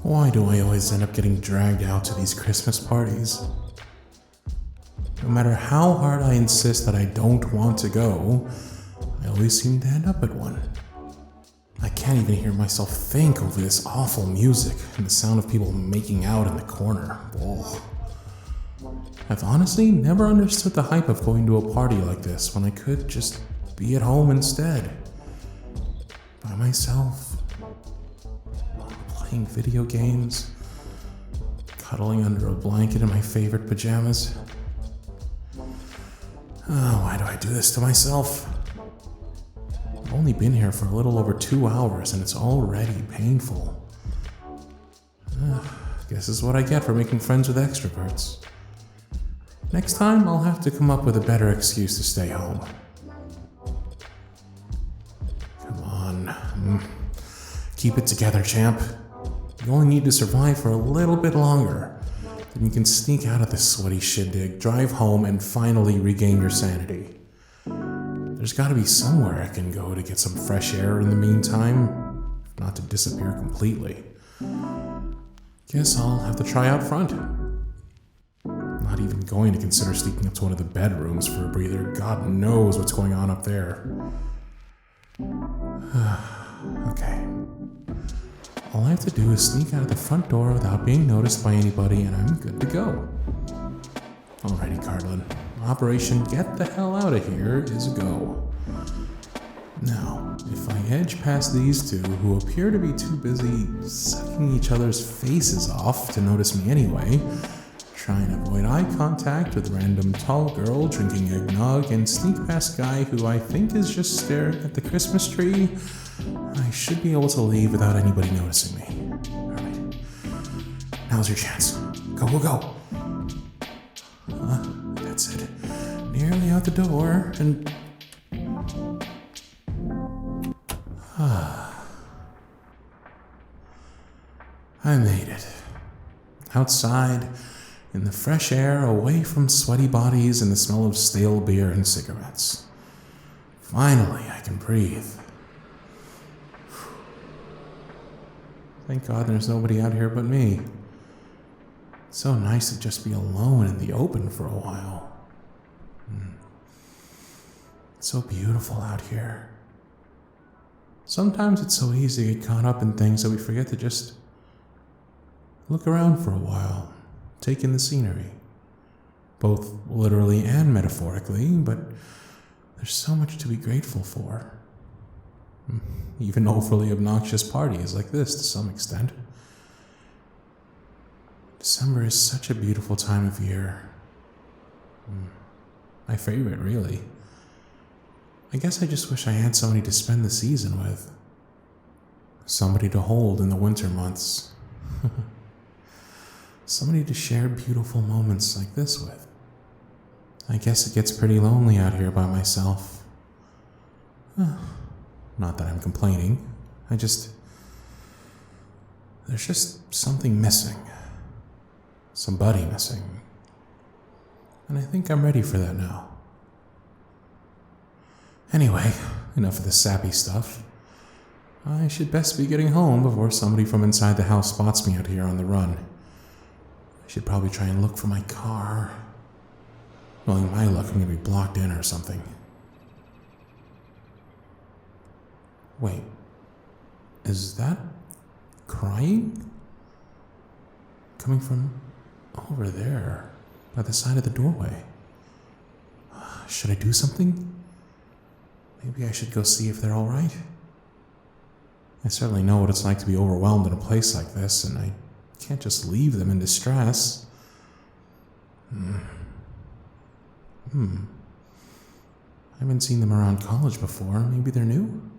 Why do I always end up getting dragged out to these Christmas parties? No matter how hard I insist that I don't want to go, I always seem to end up at one. I can't even hear myself think over this awful music and the sound of people making out in the corner. Ugh. I've honestly never understood the hype of going to a party like this when I could just be at home instead. By myself. Playing video games. Cuddling under a blanket in my favorite pajamas. Oh, why do I do this to myself? I've only been here for a little over 2 hours and it's already painful. Guess this is what I get for making friends with extroverts. Next time, I'll have to come up with a better excuse to stay home. Come on. Keep it together, champ. You only need to survive for a little bit longer. Then you can sneak out of this sweaty shindig, drive home, and finally regain your sanity. There's gotta be somewhere I can go to get some fresh air in the meantime, if not to disappear completely. Guess I'll have to try out front. Not even going to consider sneaking up to one of the bedrooms for a breather. God knows what's going on up there. Okay. All I have to do is sneak out of the front door without being noticed by anybody, and I'm good to go. Alrighty, Cardlin. Operation Get the Hell Out of Here is a go. Now, if I edge past these two, who appear to be too busy sucking each other's faces off to notice me anyway, try and avoid eye contact with random tall girl drinking eggnog, and sneak past guy who I think is just staring at the Christmas tree, I should be able to leave without anybody noticing me. Alright. Now's your chance. Go, go, go. That's it. Nearly out the door, and... I made it. Outside, in the fresh air, away from sweaty bodies and the smell of stale beer and cigarettes. Finally, I can breathe. Thank God there's nobody out here but me. It's so nice to just be alone in the open for a while. It's so beautiful out here. Sometimes it's so easy to get caught up in things that we forget to just look around for a while, take in the scenery. Both literally and metaphorically, but there's so much to be grateful for. Even overly obnoxious parties like this to some extent. December is such a beautiful time of year. My favorite, really. I guess I just wish I had somebody to spend the season with. Somebody to hold in the winter months. Somebody to share beautiful moments like this with. I guess it gets pretty lonely out here by myself. Not that I'm complaining. There's just something missing. Somebody missing. And I think I'm ready for that now. Anyway, enough of the sappy stuff. I should best be getting home before somebody from inside the house spots me out here on the run. I should probably try and look for my car. Knowing my luck, I'm gonna be blocked in or something. Wait, is that crying? Coming from over there, by the side of the doorway. Should I do something? Maybe I should go see if they're alright. I certainly know what it's like to be overwhelmed in a place like this, and I can't just leave them in distress. I haven't seen them around college before. Maybe they're new?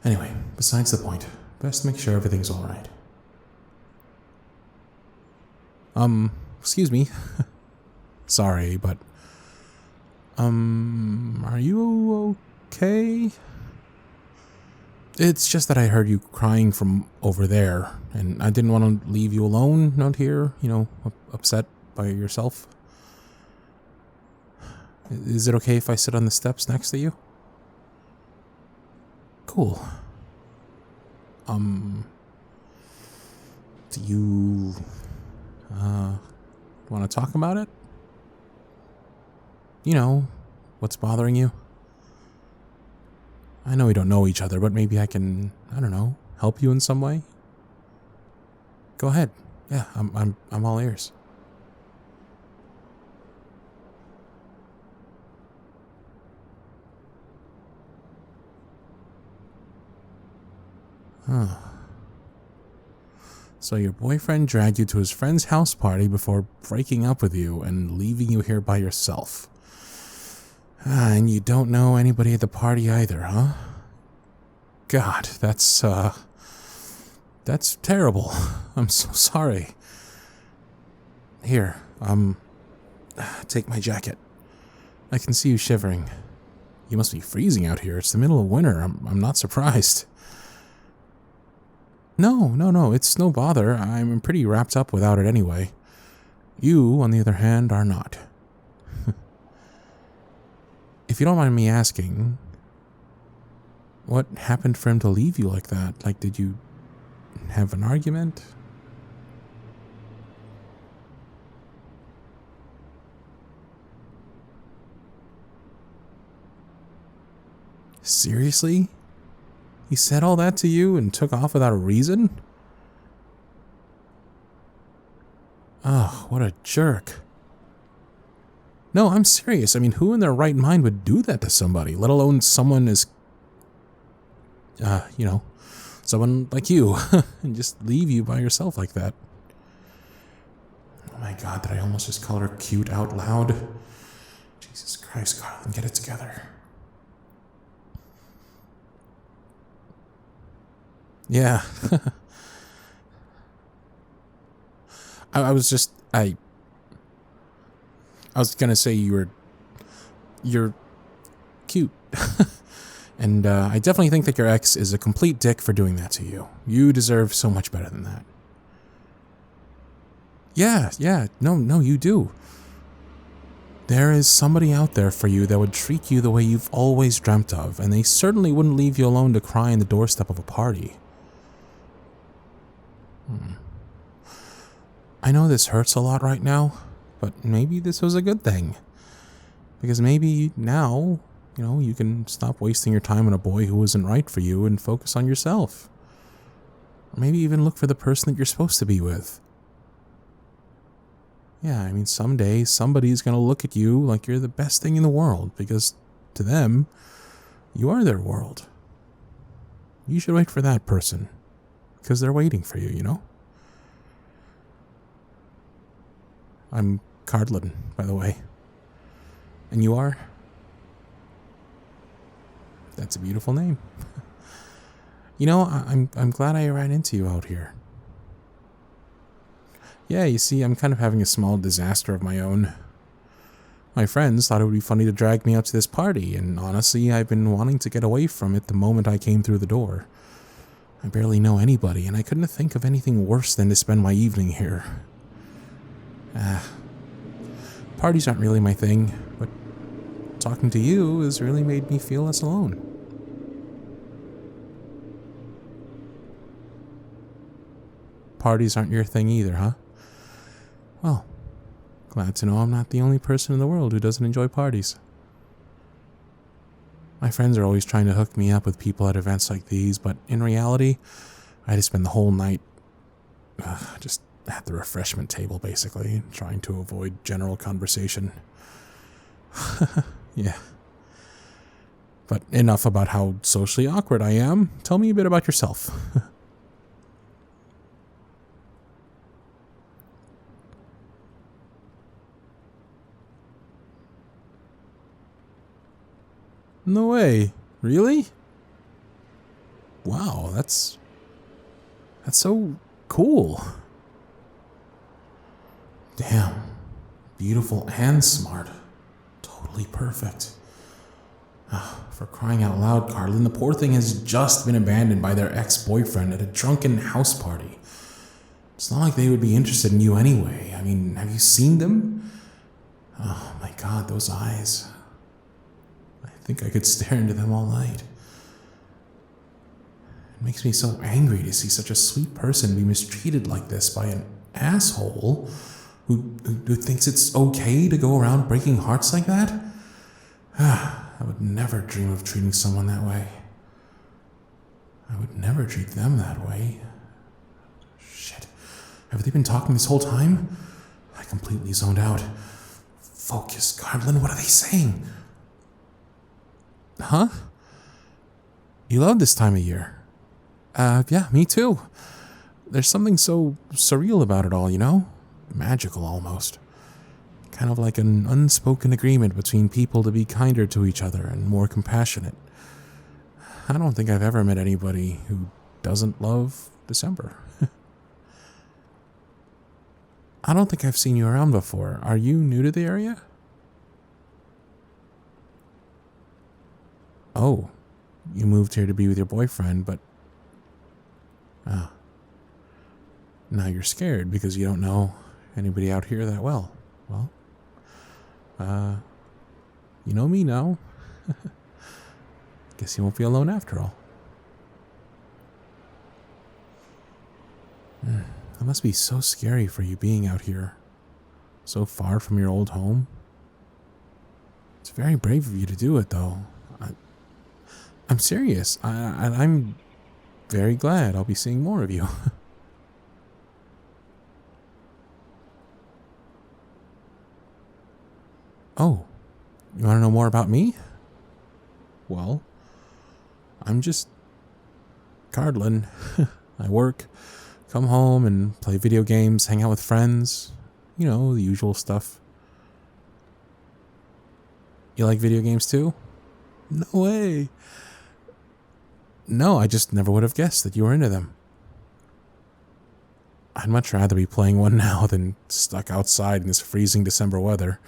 Anyway, besides the point. Best make sure everything's alright. Excuse me. Sorry, but... are you okay? It's just that I heard you crying from over there, and I didn't want to leave you alone out here, upset by yourself. Is it okay if I sit on the steps next to you? Cool. Do you, want to talk about it? You know, what's bothering you? I know we don't know each other, but maybe I can, I don't know, help you in some way? Go ahead. Yeah, I'm all ears. Huh. So your boyfriend dragged you to his friend's house party before breaking up with you and leaving you here by yourself. And you don't know anybody at the party either, huh? God, that's terrible. I'm so sorry. Here, take my jacket. I can see you shivering. You must be freezing out here. It's the middle of winter. I'm not surprised. No, it's no bother. I'm pretty wrapped up without it anyway. You, on the other hand, are not. If you don't mind me asking, what happened for him to leave you like that? Like, did you have an argument? Seriously? He said all that to you and took off without a reason? Oh, what a jerk. No, I'm serious. I mean, who in their right mind would do that to somebody, let alone someone as, someone like you, and just leave you by yourself like that? Oh my God, did I almost just call her cute out loud? Jesus Christ, Cardlin, get it together. Yeah. I was gonna say you're cute. And I definitely think that your ex is a complete dick for doing that to you. You deserve so much better than that. Yeah, no, you do. There is somebody out there for you that would treat you the way you've always dreamt of, and they certainly wouldn't leave you alone to cry on the doorstep of a party. I know this hurts a lot right now, but maybe this was a good thing. Because maybe now, you can stop wasting your time on a boy who isn't right for you and focus on yourself. Or maybe even look for the person that you're supposed to be with. Yeah, I mean, someday somebody's going to look at you like you're the best thing in the world, because to them, you are their world. You should wait for that person, because they're waiting for you, I'm Cardlin, by the way. And you are? That's a beautiful name. I'm glad I ran into you out here. Yeah, you see, I'm kind of having a small disaster of my own. My friends thought it would be funny to drag me out to this party, and honestly, I've been wanting to get away from it the moment I came through the door. I barely know anybody, and I couldn't think of anything worse than to spend my evening here. Parties aren't really my thing, but talking to you has really made me feel less alone. Parties aren't your thing either, huh? Well, glad to know I'm not the only person in the world who doesn't enjoy parties. My friends are always trying to hook me up with people at events like these, but in reality, I just spend the whole night just at the refreshment table, basically, trying to avoid general conversation. Yeah. But enough about how socially awkward I am. Tell me a bit about yourself. No way. Really? Wow, that's so cool. Damn. Beautiful and smart. Totally perfect. For crying out loud, Cardlin, the poor thing has just been abandoned by their ex-boyfriend at a drunken house party. It's not like they would be interested in you anyway. I mean, have you seen them? Oh my God, those eyes. I think I could stare into them all night. It makes me so angry to see such a sweet person be mistreated like this by an asshole who thinks it's okay to go around breaking hearts like that. I would never dream of treating someone that way. I would never treat them that way. Shit. Have they been talking this whole time? I completely zoned out. Focus, Cardlin, what are they saying? Huh? You love this time of year. Yeah, me too. There's something so surreal about it all, you know? Magical almost. Kind of like an unspoken agreement between people to be kinder to each other and more compassionate. I don't think I've ever met anybody who doesn't love December. I don't think I've seen you around before. Are you new to the area? Oh, you moved here to be with your boyfriend, but... now you're scared because you don't know anybody out here that well. Well, you know me now. Guess you won't be alone after all. That must be so scary for you being out here, so far from your old home. It's very brave of you to do it, though. I'm serious. I'm very glad I'll be seeing more of you. Oh, you want to know more about me? Well, I'm just Cardlin. I work, come home and play video games, hang out with friends. You know, the usual stuff. You like video games too? No way. No, I just never would have guessed that you were into them. I'd much rather be playing one now than stuck outside in this freezing December weather,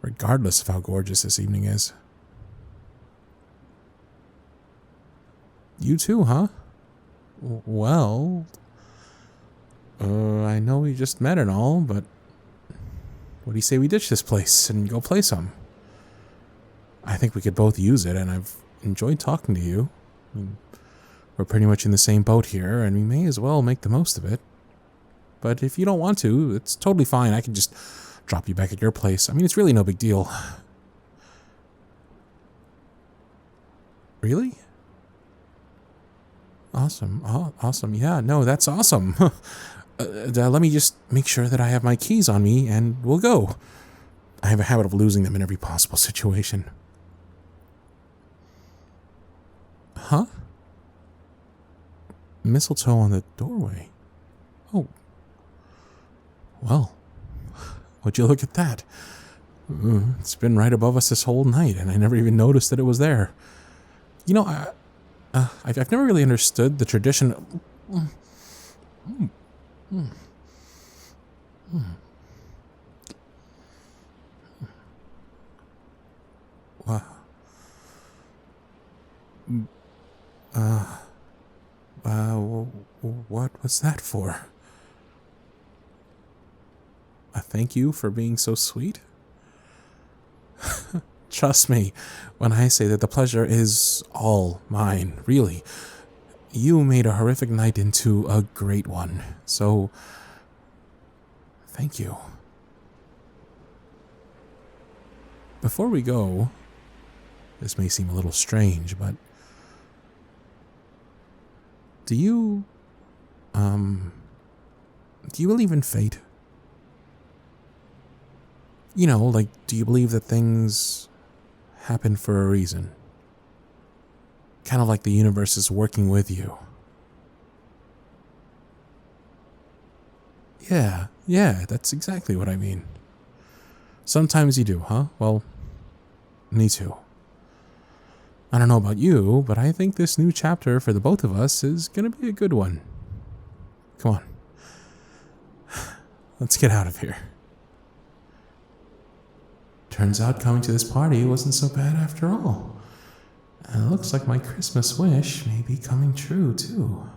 regardless of how gorgeous this evening is. You too, huh? Well, I know we just met and all, but what do you say we ditch this place and go play some? I think we could both use it, and I've enjoyed talking to you. I mean, we're pretty much in the same boat here, and we may as well make the most of it. But if you don't want to, it's totally fine. I can just drop you back at your place. I mean, it's really no big deal. Really? Awesome. Oh, awesome. Yeah, no, that's awesome. Let me just make sure that I have my keys on me, and we'll go. I have a habit of losing them in every possible situation. Huh? Mistletoe on the doorway. Oh. Well, would you look at that? It's been right above us this whole night, and I never even noticed that it was there. You know, I've never really understood the tradition. What was that for? A thank you for being so sweet? Trust me when I say that the pleasure is all mine, really. You made a horrific night into a great one, so thank you. Before we go, this may seem a little strange, but do you believe in fate? You know, like, do you believe that things happen for a reason? Kind of like the universe is working with you. Yeah, that's exactly what I mean. Sometimes you do, huh? Well, me too. I don't know about you, but I think this new chapter for the both of us is gonna be a good one. Come on. Let's get out of here. Turns out coming to this party wasn't so bad after all. And it looks like my Christmas wish may be coming true, too.